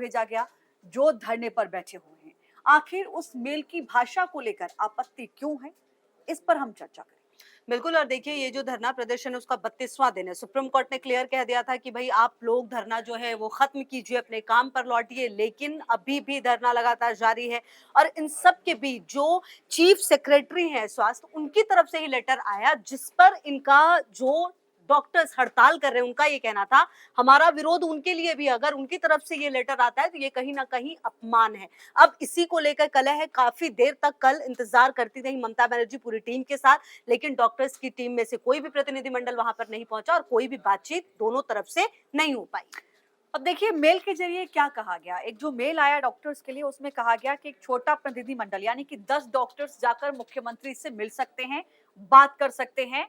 भेजा गया जो धरने पर बैठे हुए हैं। आखिर उस मेल की भाषा को लेकर आपत्ति क्यों है, इस पर हम चर्चा करें। बिल्कुल। और देखिए, ये जो धरना प्रदर्शन है उसका 32वां दिन है। सुप्रीम कोर्ट ने क्लियर कह दिया था कि भाई आप लोग धरना जो है वो खत्म कीजिए, अपने काम पर लौटिए, लेकिन अभी भी धरना लगातार जारी है। और इन सब के बीच जो चीफ सेक्रेटरी हैं स्वास्थ्य, उनकी तरफ से ही लेटर आया जिस पर इनका जो डॉक्टर्स हड़ताल कर रहे हैं उनका ये कहना था, हमारा विरोध उनके लिए भी, अगर उनकी तरफ से ये लेटर आता है तो ये कहीं ना कहीं अपमान है। अब इसी को लेकर कलह है। काफी देर तक कल इंतजार करती रही ममता बनर्जी पूरी टीम के साथ, लेकिन डॉक्टर्स की टीम में से कोई भी प्रतिनिधिमंडल वहां पर नहीं पहुंचा और कोई भी बातचीत दोनों तरफ से नहीं हो पाई। अब देखिए मेल के जरिए क्या कहा गया। एक जो मेल आया डॉक्टर्स के लिए उसमें कहा गया कि एक छोटा प्रतिनिधिमंडल यानी कि 10 डॉक्टर्स जाकर मुख्यमंत्री से मिल सकते हैं, बात कर सकते हैं।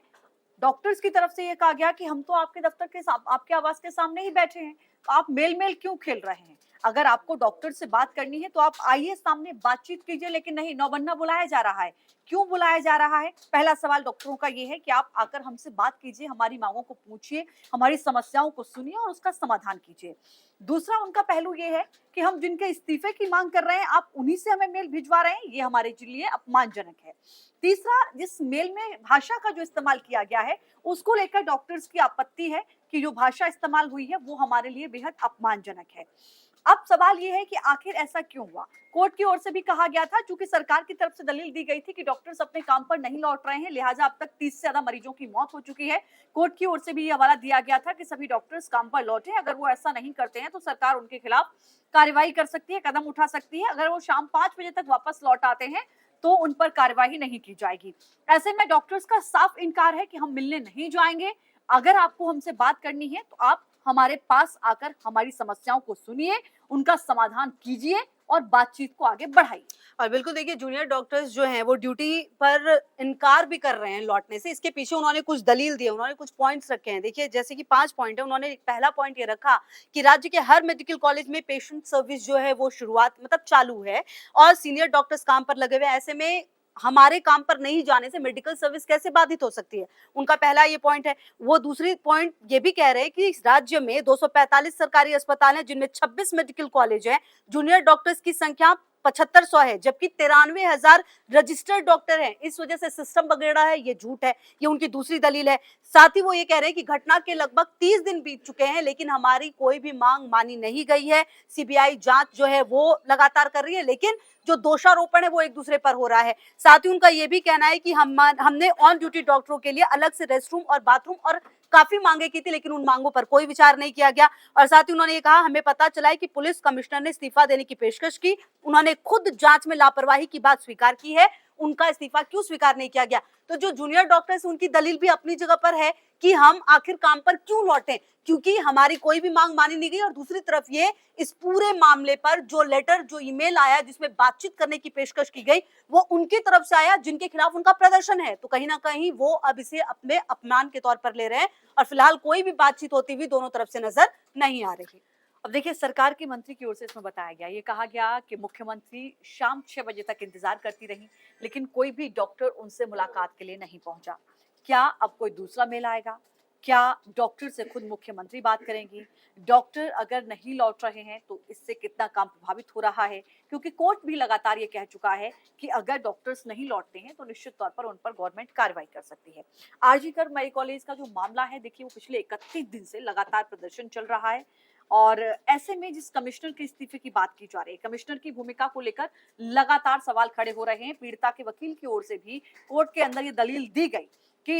डॉक्टर्स की तरफ से ये कहा गया कि हम तो आपके दफ्तर के आपके आवास के सामने ही बैठे हैं, तो आप मेल मेल क्यों खेल रहे हैं। अगर आपको डॉक्टर से बात करनी है तो आप आइए सामने बातचीत कीजिए, लेकिन नहीं, नौबन्ना बुलाया जा रहा है। क्यों बुलाया जा रहा है? पहला सवाल डॉक्टरों का ये है कि आप आकर हमसे बात कीजिए, हमारी मांगों को पूछिए, हमारी समस्याओं को सुनिए और उसका समाधान कीजिए। दूसरा उनका पहलू ये है कि हम जिनके इस्तीफे की मांग कर रहे हैं आप उन्हीं से हमें मेल भिजवा रहे हैं, ये हमारे लिए अपमानजनक है। तीसरा, जिस मेल में भाषा का जो इस्तेमाल किया गया है उसको लेकर डॉक्टर्स की आपत्ति है कि जो भाषा इस्तेमाल हुई है वो हमारे लिए बेहद अपमानजनक है। अब सवाल ये है कि आखिर ऐसा क्यों हुआ। कोर्ट की ओर से भी कहा गया था, चूंकि सरकार की तरफ से दलील दी गई थी कि डॉक्टर्स अपने काम पर नहीं लौट रहे हैं, लिहाजा अब तक 30 से ज्यादा मरीजों की मौत हो चुकी है। कोर्ट की ओर से भी यह हवाला दिया गया था कि सभी डॉक्टर्स काम पर लौटे, अगर वो ऐसा नहीं करते हैं तो सरकार उनके खिलाफ कार्रवाई कर सकती है, कदम उठा सकती है। अगर वो शाम 5 बजे तक वापस लौट आते हैं तो उन पर कार्रवाई नहीं की जाएगी। ऐसे में डॉक्टर्स का साफ इनकार है कि हम मिलने नहीं जाएंगे। अगर आपको हमसे बात करनी है तो आप हमारे पास आकर हमारी समस्याओं को सुनिए, उनका समाधान कीजिए और बातचीत को आगे बढ़ाइए। और बिल्कुल देखिए, जूनियर डॉक्टर्स जो हैं वो ड्यूटी पर इनकार भी कर रहे हैं लौटने से। इसके पीछे उन्होंने कुछ दलील दी है, उन्होंने कुछ पॉइंट्स रखे हैं। देखिए, जैसे कि 5 पॉइंट है। उन्होंने पहला पॉइंट ये रखा कि राज्य के हर मेडिकल कॉलेज में पेशेंट सर्विस जो है वो शुरुआत मतलब चालू है और सीनियर डॉक्टर्स काम पर लगे हुए हैं। ऐसे में हमारे काम पर नहीं जाने से मेडिकल सर्विस कैसे बाधित हो सकती है, उनका पहला ये पॉइंट है। वो दूसरी पॉइंट ये भी कह रहे हैं कि इस राज्य में 245 सरकारी अस्पताल हैं जिनमें 26 मेडिकल कॉलेज हैं, जूनियर डॉक्टर्स की संख्या 7500 है, जबकि 93,000 रजिस्टर्ड डॉक्टर हैं। इस वजह से सिस्टम बिगड़ रहा है, ये झूठ है, ये उनकी दूसरी दलील है। साथ ही वो ये कह रहे हैं कि घटना के लगभग 30 दिन बीत चुके हैं लेकिन हमारी कोई भी मांग मानी नहीं गई है। सीबीआई जांच जो है वो लगातार कर रही है, लेकिन जो दोषारोपण है वो एक दूसरे पर हो रहा है। साथ ही उनका ये भी कहना है कि हमने ऑन ड्यूटी डॉक्टरों के लिए अलग से रेस्ट रूम और बाथरूम और काफी मांगे की थी, लेकिन उन मांगों पर कोई विचार नहीं किया गया। और साथ ही उन्होंने ये कहा, हमें पता चला है कि पुलिस कमिश्नर ने इस्तीफा देने की पेशकश की, उन्होंने खुद जांच में लापरवाही की बात स्वीकार की है, उनका इस्तीफा क्यों स्वीकार नहीं किया गया। तो जो जूनियर डॉक्टर्स उनकी दलील भी अपनी जगह पर है कि हम आखिर काम पर क्यों लौटे, क्योंकि हमारी कोई भी मांग मानी नहीं गई। और दूसरी तरफ ये इस पूरे मामले पर जो लेटर, जो ईमेल आया जिसमें बातचीत करने की पेशकश की गई, वो उनकी तरफ से आया जिनके खिलाफ उनका प्रदर्शन है। तो कहीं ना कहीं वो अब इसे अपने अपमान के तौर पर ले रहे हैं और फिलहाल कोई भी बातचीत होती हुई दोनों तरफ से नजर नहीं आ रही। अब देखिए सरकार की मंत्री की ओर से इसमें बताया गया, ये कहा गया कि मुख्यमंत्री शाम 6 बजे तक इंतजार करती रही लेकिन कोई भी डॉक्टर उनसे मुलाकात के लिए नहीं पहुंचा। क्या अब कोई दूसरा मेल आएगा? क्या डॉक्टर से खुद मुख्यमंत्री बात करेंगी? डॉक्टर अगर नहीं लौट रहे हैं तो इससे कितना काम प्रभावित हो रहा है, क्योंकि कोर्ट भी लगातार ये कह चुका है कि अगर डॉक्टर्स नहीं लौटते हैं तो निश्चित तौर पर उन पर गवर्नमेंट कार्रवाई कर सकती है। आरजी कर मेडिकल कॉलेज का जो मामला है, देखिए वो पिछले 31 दिन से लगातार प्रदर्शन चल रहा है और ऐसे में जिस कमिश्नर के इस्तीफे की बात की जा रही है, कमिश्नर की भूमिका को लेकर लगातार सवाल खड़े हो रहे हैं। पीड़िता के वकील की ओर से भी कोर्ट के अंदर ये दलील दी गई कि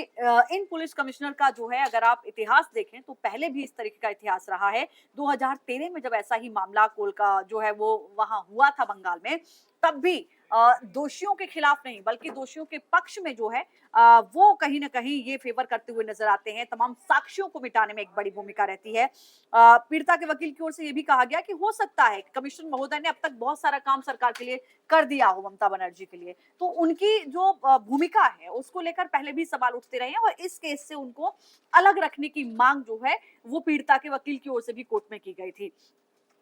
इन पुलिस कमिश्नर का जो है, अगर आप इतिहास देखें तो पहले भी इस तरीके का इतिहास रहा है। 2013 में जब ऐसा ही मामला कोलका जो है वो वहां हुआ था बंगाल में, तब भी दोषियों के खिलाफ नहीं बल्कि दोषियों के पक्ष में जो है वो कहीं ना कहीं ये फेवर करते हुए नजर आते हैं। तमाम साक्ष्यों को मिटाने में एक बड़ी भूमिका रहती है। पीड़िता के वकील की ओर से ये भी कहा गया कि हो सकता है कमिश्नर महोदय ने अब तक बहुत सारा काम सरकार के लिए कर दिया हो, ममता बनर्जी के लिए, तो उनकी जो भूमिका है उसको लेकर पहले भी सवाल उठते रहे हैं और इस केस से उनको अलग रखने की मांग जो है वो पीड़िता के वकील की ओर से भी कोर्ट में की गई थी।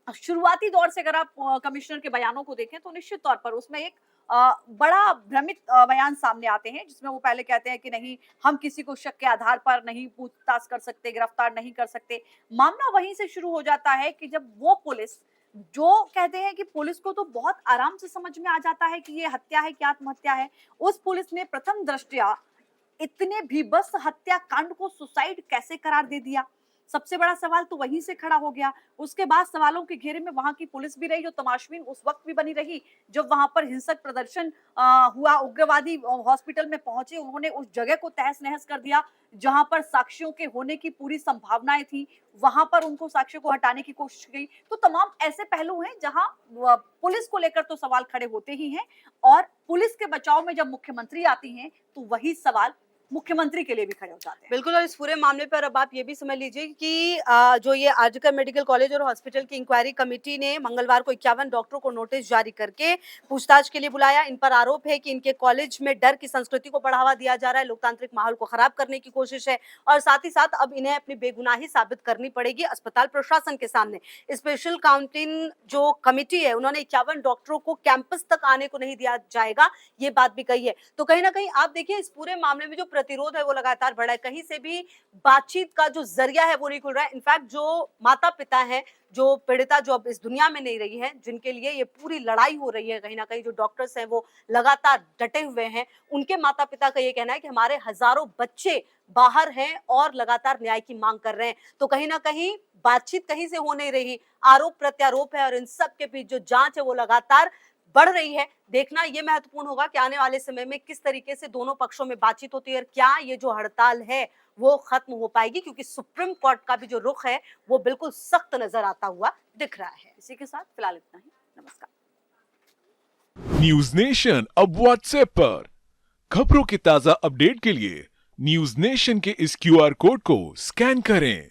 शुरुआती दौर से अगर आप कमिश्नर के बयानों को देखें तो निश्चित तौर पर उसमें एक बड़ा भ्रमित बयान सामने आते हैं, जिसमें वो पहले कहते हैं कि नहीं, हम किसी को शक के आधार पर नहीं पूछताछ कर सकते, गिरफ्तार नहीं कर सकते। मामला वहीं से शुरू हो जाता है कि जब वो पुलिस जो कहते हैं कि पुलिस को तो बहुत आराम से समझ में आ जाता है कि ये हत्या है कि आत्महत्या है, उस पुलिस ने प्रथम दृष्टया इतने भीभत्स हत्याकांड को सुसाइड कैसे करार दे दिया? सबसे बड़ा सवाल तो वहीं से खड़ा हो गया। उसके बाद सवालों के घेरे में वहां की पुलिस भी रही, जो तमाशबीन उस वक्त भी बनी रही जब वहां पर हिंसक प्रदर्शन हुआ। उग्रवादी हॉस्पिटल में पहुंचे, उन्होंने उस जगह को तहस नहस कर दिया जहां पर साक्ष्यों के होने की पूरी संभावनाएं थी। वहां पर उनको साक्ष्यों को हटाने की कोशिश की। तो तमाम ऐसे पहलू हैं जहां पुलिस को लेकर तो सवाल खड़े होते ही हैं, और पुलिस के बचाव में जब मुख्यमंत्री आती हैं तो वही सवाल मुख्यमंत्री के लिए भी खड़े हो जाते हैं। बिल्कुल, और इस पूरे मामले पर अब आप ये भी समझ लीजिए कि जो ये आरजीकर मेडिकल कॉलेज और हॉस्पिटल की इंक्वायरी कमेटी ने मंगलवार को 51 डॉक्टरों को नोटिस जारी करके पूछताछ के लिए बुलाया। इन पर आरोप है कि इनके कॉलेज में डर की संस्कृति को बढ़ावा दिया जा रहा है, लोकतांत्रिक माहौल को खराब करने की कोशिश है, और साथ ही साथ अब इन्हें अपनी बेगुनाही साबित करनी पड़ेगी अस्पताल प्रशासन के सामने। स्पेशल काउंटिंग जो कमेटी है, उन्होंने 51 डॉक्टरों को कैंपस तक आने को नहीं दिया जाएगा, ये बात भी कही है। तो कहीं ना कहीं आप देखिए, इस पूरे मामले में जो प्रतिरोध है वो लगातार बढ़ा है। कहीं से भी बातचीत का जो जरिया है वो नहीं खुल रहा है। इनफैक्ट जो माता पिता हैं, जो पीड़िता जो अब इस दुनिया में नहीं रही है, जिनके लिए ये पूरी लड़ाई हो रही है, कहीं ना कहीं जो डॉक्टर्स हैं वो लगातार डटे हुए हैं, उनके माता पिता का ये कहना है कि हमारे हजारों बच्चे बाहर हैं और लगातार न्याय की मांग कर रहे हैं। तो कहीं ना कहीं बातचीत कहीं से हो नहीं रही, आरोप प्रत्यारोप है, और इन सब के बीच जो जांच है वो लगातार बढ़ रही है। देखना ये महत्वपूर्ण होगा कि आने वाले समय में किस तरीके से दोनों पक्षों में बातचीत होती है, और क्या ये जो हड़ताल है वो खत्म हो पाएगी, क्योंकि सुप्रीम कोर्ट का भी जो रुख है वो बिल्कुल सख्त नजर आता हुआ दिख रहा है। इसी के साथ फिलहाल इतना ही। नमस्कार। न्यूज नेशन अब व्हाट्सएप पर खबरों के ताजा अपडेट के लिए न्यूज नेशन के इस क्यूआर कोड को स्कैन करें